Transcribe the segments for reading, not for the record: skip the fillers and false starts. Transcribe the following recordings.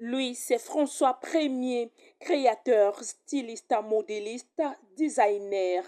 Lui, c'est François Premier, créateur, styliste, modéliste, designer,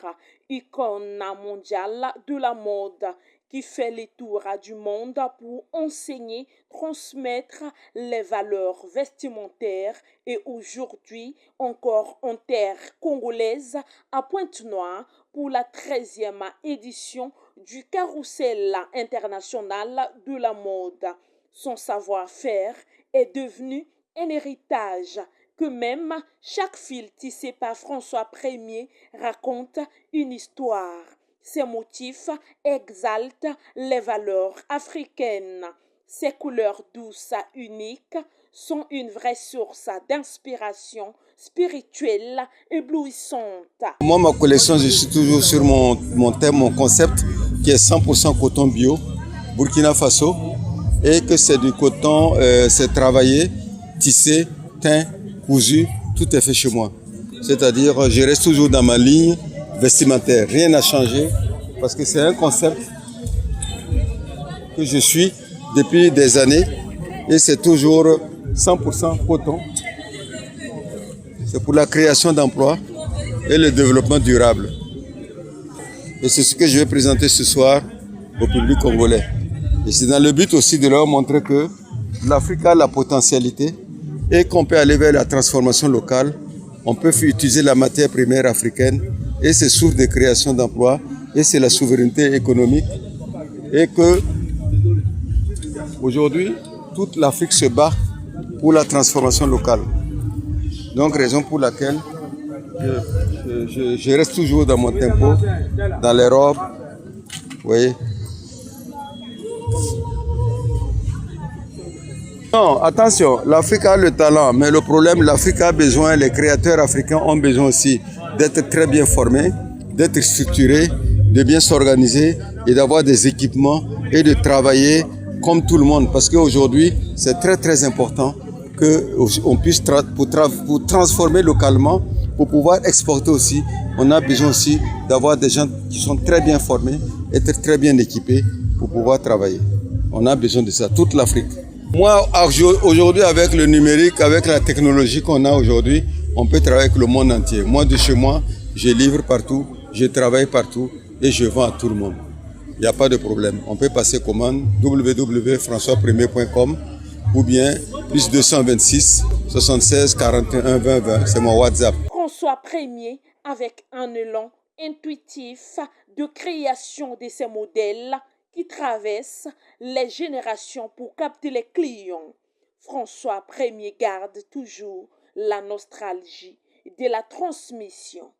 icône mondiale de la mode, qui fait les tours du monde pour enseigner, transmettre les valeurs vestimentaires et aujourd'hui encore en terre congolaise à Pointe-Noire pour la 13e édition du Carrousel international de la mode. Son savoir-faire est devenu un héritage que même chaque fil tissé par François Premier raconte une histoire. Ses motifs exaltent les valeurs africaines. Ses couleurs douces uniques sont une vraie source d'inspiration spirituelle éblouissante. Moi, ma collection, je suis toujours sur mon thème, mon concept, qui est 100% coton bio, Burkina Faso, et que c'est du coton, c'est travaillé, tissé, teint, cousu, tout est fait chez moi. C'est-à-dire, je reste toujours dans ma ligne vestimentaire, rien n'a changé, parce que c'est un concept que je suis depuis des années, et c'est toujours 100% coton. C'est pour la création d'emplois et le développement durable. Et c'est ce que je vais présenter ce soir au public congolais. Et c'est dans le but aussi de leur montrer que l'Afrique a la potentialité et qu'on peut aller vers la transformation locale. On peut utiliser la matière première africaine et c'est source de création d'emplois et c'est la souveraineté économique. Et que aujourd'hui, toute l'Afrique se bat pour la transformation locale. Donc, raison pour laquelle je reste toujours dans mon tempo, dans les robes. Vous voyez. Non, attention, l'Afrique a le talent, mais le problème, l'Afrique a besoin, les créateurs africains ont besoin aussi d'être très bien formés, d'être structurés, de bien s'organiser et d'avoir des équipements et de travailler comme tout le monde. Parce qu'aujourd'hui, c'est très très important qu'on puisse, pour transformer localement, pour pouvoir exporter aussi, on a besoin aussi d'avoir des gens qui sont très bien formés, être très bien équipés pour pouvoir travailler. On a besoin de ça, toute l'Afrique. Moi, aujourd'hui, avec le numérique, avec la technologie qu'on a aujourd'hui, on peut travailler avec le monde entier. Moi, de chez moi, je livre partout, je travaille partout et je vends à tout le monde. Il n'y a pas de problème. On peut passer commande www.françoispremier.com ou bien plus 226 76 41 20 20. C'est mon WhatsApp. François Premier avec un élan intuitif de création de ces modèles qui traversent les générations pour capter les clients. François Premier garde toujours la nostalgie de la transmission.